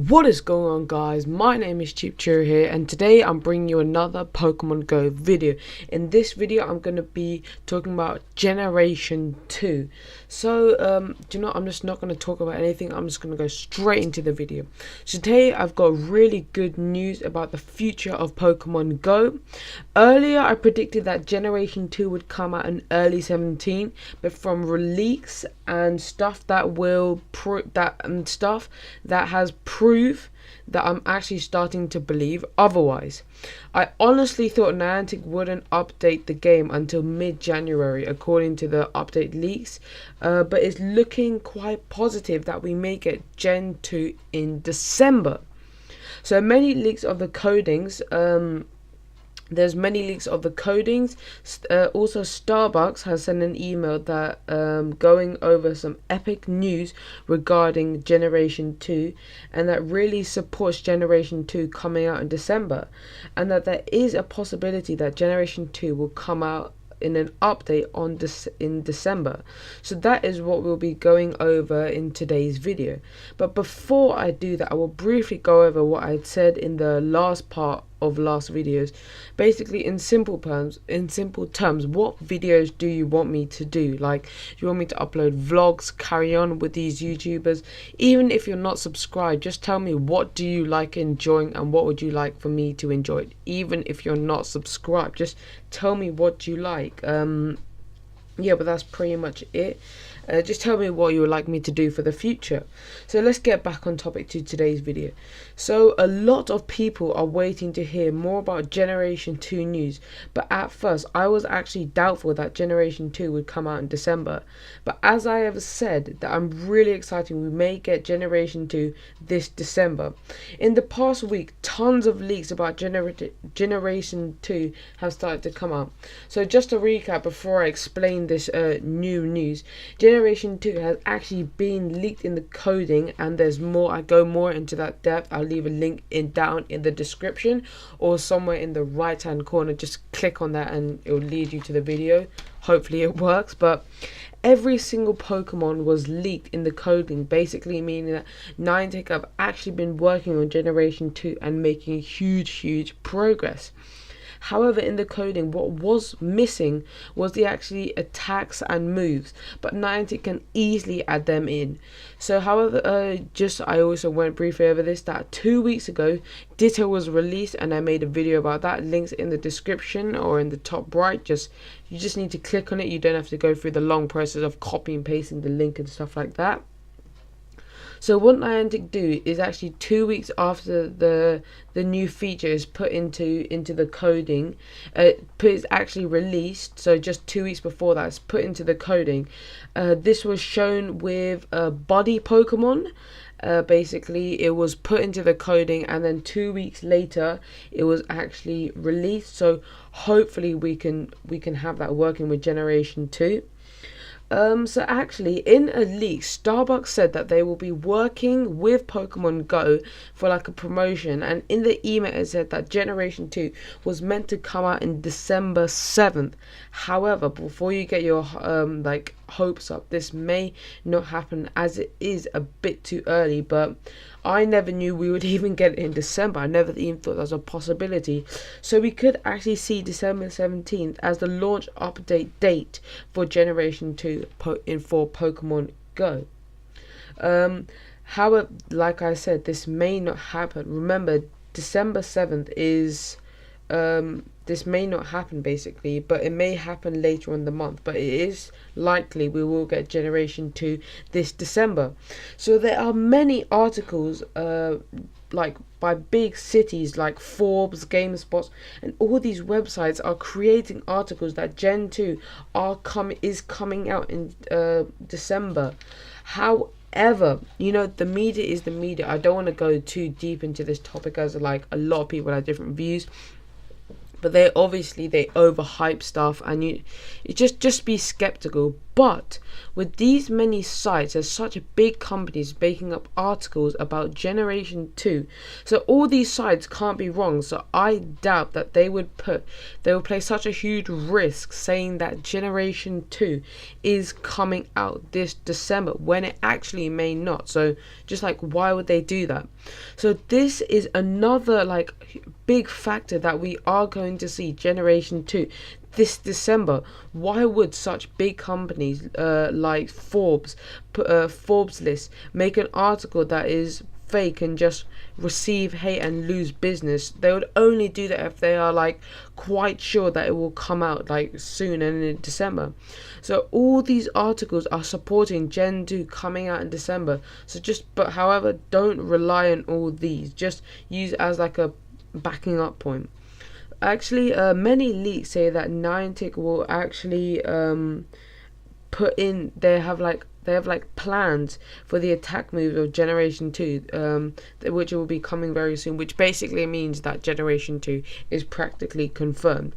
What is going on, guys? My name is Cheapchiro here, and today I'm bringing you another Pokemon Go video. In this video I'm going to be talking about Generation 2. So I'm just not going to talk about anything. I'm just going to go straight into the video. So today I've got really good news about the future of Pokemon Go. Earlier I predicted that Generation 2 would come out in early 17, but from leaks and stuff that has proved that I'm actually starting to believe otherwise. I honestly thought Niantic wouldn't update the game until mid-January according to the update leaks, but it's looking quite positive that we may get Gen 2 in December. So many leaks of the codings. There's many leaks of the codings. Also, Starbucks has sent an email that going over some epic news regarding Generation 2, and that really supports Generation 2 coming out in December, and that there is a possibility that Generation 2 will come out in an update in December. So that is what we'll be going over in today's video. But before I do that, I will briefly go over what I said in the last part of last videos. Basically, in simple terms, what videos do you want me to do? Like, do you want me to upload vlogs, carry on with these YouTubers? Even if you're not subscribed, just tell me what do you like enjoying and what would you like for me to enjoy. Even if you're not subscribed, just tell me what you like. Yeah, but that's pretty much it. Just tell me what you would like me to do for the future. So let's get back on topic to today's video. So a lot of people are waiting to hear more about Generation 2 news, but at first I was actually doubtful that Generation 2 would come out in December. But as I have said, that I'm really excited we may get Generation 2 this December. In the past week, tons of leaks about Generation 2 have started to come out. So just to recap before I explain this new news, Generation 2 has actually been leaked in the coding, and there's more. I go more into that depth. I'll leave a link down in the description or somewhere in the right hand corner. Just click on that and it will lead you to the video. Hopefully it works. But every single Pokemon was leaked in the coding, basically meaning that Niantic have actually been working on Generation 2 and making huge progress. However, in the coding, what was missing was the actually attacks and moves, but Niantic can easily add them in. So, however, I also went briefly over this, that 2 weeks ago, Ditto was released, and I made a video about that. Links in the description or in the top right. You just need to click on it. You don't have to go through the long process of copy and pasting the link and stuff like that. So what Niantic do is actually 2 weeks after the new feature is put into the coding, is actually released. So just 2 weeks before that, it's put into the coding. This was shown with Buddy Pokemon. Basically, it was put into the coding, and then 2 weeks later, it was actually released. So hopefully we can have that working with Generation 2. So actually, in a leak, Starbucks said that they will be working with Pokemon Go for like a promotion, and in the email it said that Generation 2 was meant to come out in December 7th. However, before you get your hopes up, this may not happen, as it is a bit too early. But I never knew we would even get it in December. I never even thought that was a possibility. So we could actually see December 17th as the launch update date for Generation 2 for Pokemon Go. However, like I said, this may not happen. Remember, December 7th is... this may not happen basically, but it may happen later in the month. But it is likely we will get Generation 2 this December. So there are many articles like by big cities like Forbes, GameSpot, and all these websites are creating articles that Gen 2 is coming out in December. However, the media is the media. I don't want to go too deep into this topic, as like a lot of people have different views. But they overhype stuff, and you just be skeptical. But with these many sites, there's such big companies making up articles about Generation 2. So all these sites can't be wrong. So I doubt that they would play such a huge risk saying that Generation 2 is coming out this December when it actually may not. So just like, why would they do that? So this is another like big factor that we are going to see Generation 2 this December. Why would such big companies like Forbes list make an article that is fake and just receive hate and lose business? They would only do that if they are like quite sure that it will come out like soon and in December. So all these articles are supporting Gen 2 coming out in December. So however, don't rely on all these. Just use it as like a backing up point. Actually, many leaks say that Niantic will actually they have like plans for the attack move of Generation 2, which will be coming very soon, which basically means that Generation 2 is practically confirmed.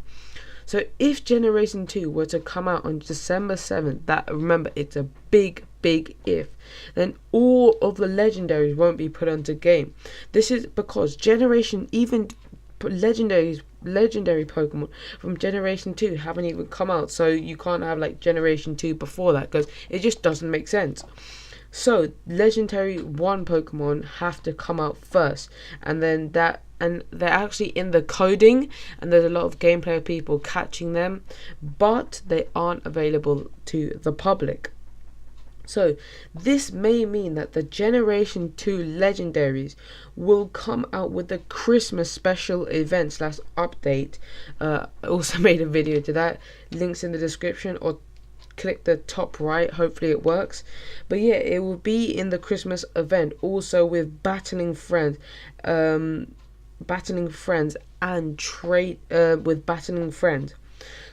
So if Generation 2 were to come out on December 7th, remember, it's a big if, then all of the legendaries won't be put onto game. This is because legendary Pokemon from Generation 2 haven't even come out, so you can't have like Generation 2 before that because it just doesn't make sense. So Legendary 1 Pokemon have to come out first, and they're actually in the coding, and there's a lot of gameplay of people catching them, but they aren't available to the public. So this may mean that the Generation 2 legendaries will come out with the Christmas special event / update. I also made a video to that. Links in the description, or click the top right. Hopefully it works. But yeah, it will be in the Christmas event, also with battling friends and trade with battling friends.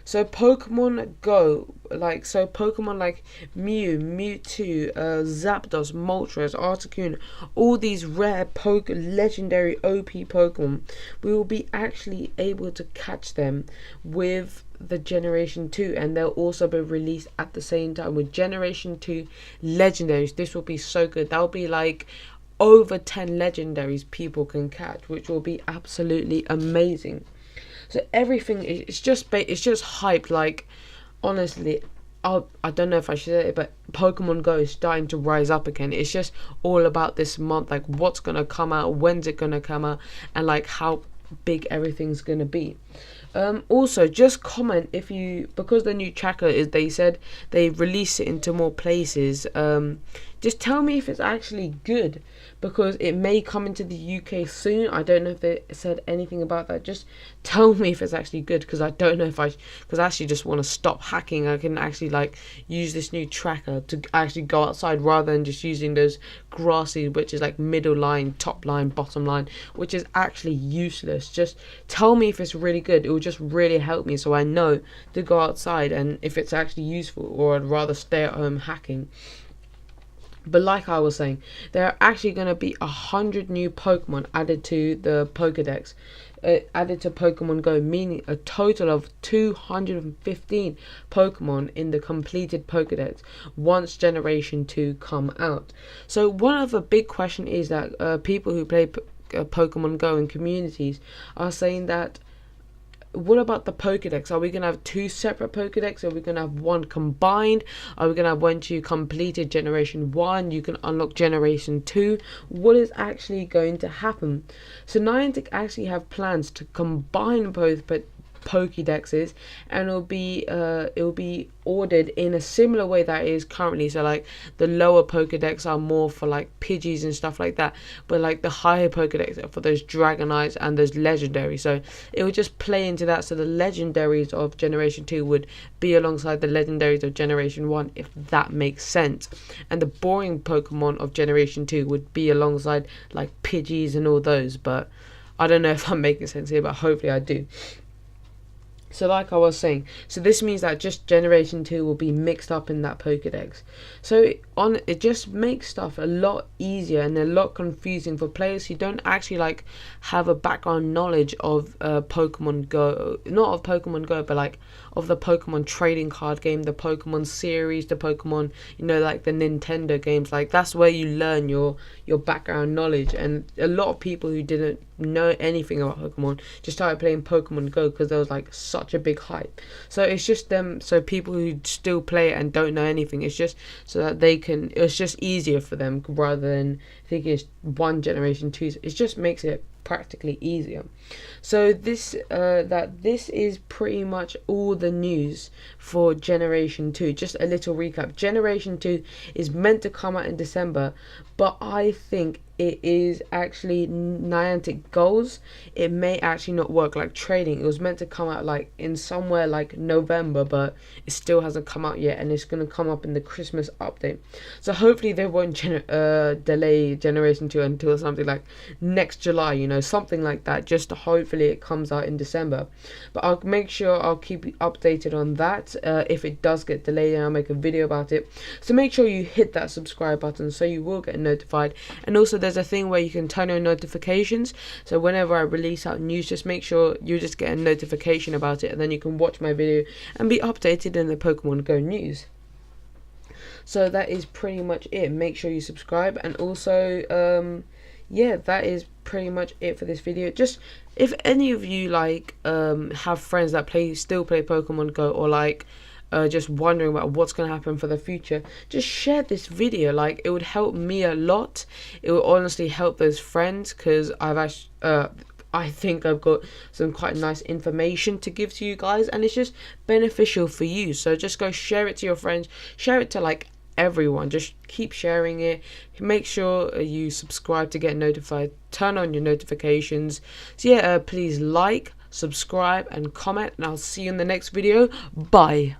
So Pokemon Go, Pokemon like Mew, Mewtwo, Zapdos, Moltres, Articuno, all these rare legendary OP Pokemon, we will be actually able to catch them with the Generation 2, and they'll also be released at the same time with Generation 2 legendaries. This will be so good. That'll be like over 10 legendaries people can catch, which will be absolutely amazing. So everything it's just hype. Like, honestly, I don't know if I should say it, but Pokemon Go is starting to rise up again. It's just all about this month, like what's gonna come out, when's it gonna come out, and like how big everything's gonna be. Also, just comment because the new tracker they said they release it into more places. Just tell me if it's actually good, because it may come into the UK soon. I don't know if they said anything about that. Just tell me if it's actually good, because I don't know because I actually just want to stop hacking. I can actually like use this new tracker to actually go outside rather than just using those grassy, which is like middle line, top line, bottom line, which is actually useless. Just tell me if it's really good. It will just really help me, so I know to go outside and if it's actually useful, or I'd rather stay at home hacking. But like I was saying, there are actually going to be 100 new Pokemon added to the Pokedex, added to Pokemon Go, meaning a total of 215 Pokemon in the completed Pokedex once Generation 2 come out. So one of the big question is that people who play Pokemon Go in communities are saying that, what about the Pokedex? Are we going to have two separate Pokedex? Are we going to have one combined? Are we going to have when you completed Generation 1, you can unlock Generation 2? What is actually going to happen? So Niantic actually have plans to combine both Pokedexes, and it'll be ordered in a similar way that it is currently. So like the lower Pokedex are more for like Pidgeys and stuff like that, but like the higher Pokedex are for those Dragonites and those legendaries. So it would just play into that, so the legendaries of Generation 2 would be alongside the legendaries of Generation 1, if that makes sense, and the boring Pokemon of Generation 2 would be alongside like Pidgeys and all those. But I don't know if I'm making sense here, but hopefully I do. So like I was saying, so this means that just Generation 2 will be mixed up in that Pokédex. So it just makes stuff a lot easier and a lot confusing for players who don't actually like have a background knowledge of Pokemon Go. Not of Pokemon Go, but like of the Pokemon trading card game, the Pokemon series, the Pokemon, like the Nintendo games. Like that's where you learn your background knowledge. And a lot of people who didn't know anything about Pokemon just started playing Pokemon Go because there was like such a big hype. So it's just so people who still play it and don't know anything, it's just so that it's just easier for them rather than thinking it's one Generation 2. It just makes it practically easier. So this is pretty much all the news for Generation 2. Just a little recap. Generation 2 is meant to come out in December, but I think it is actually Niantic goals. It may actually not work like trading. It was meant to come out like in somewhere like November, but it still hasn't come out yet, and it's going to come up in the Christmas update. So hopefully they won't delay Generation 2 until something like next July, something like that, just to hopefully it comes out in December. But I'll make sure I'll keep you updated on that. If it does get delayed, I'll make a video about it. So make sure you hit that subscribe button so you will get notified. And also there's a thing where you can turn on notifications, so whenever I release out news, just make sure you just get a notification about it, and then you can watch my video and be updated in the Pokemon Go news. So that is pretty much it. Make sure you subscribe, and also yeah, that is pretty much it for this video. Just if any of you like have friends that still play Pokemon Go, or like just wondering about what's going to happen for the future, just share this video. Like, it would help me a lot. It would honestly help those friends, because I think I've got some quite nice information to give to you guys, and it's just beneficial for you. So just go share it to your friends, share it to like everyone. Just keep sharing it. Make sure you subscribe to get notified, turn on your notifications. So yeah, please like, subscribe and comment, and I'll see you in the next video. Bye.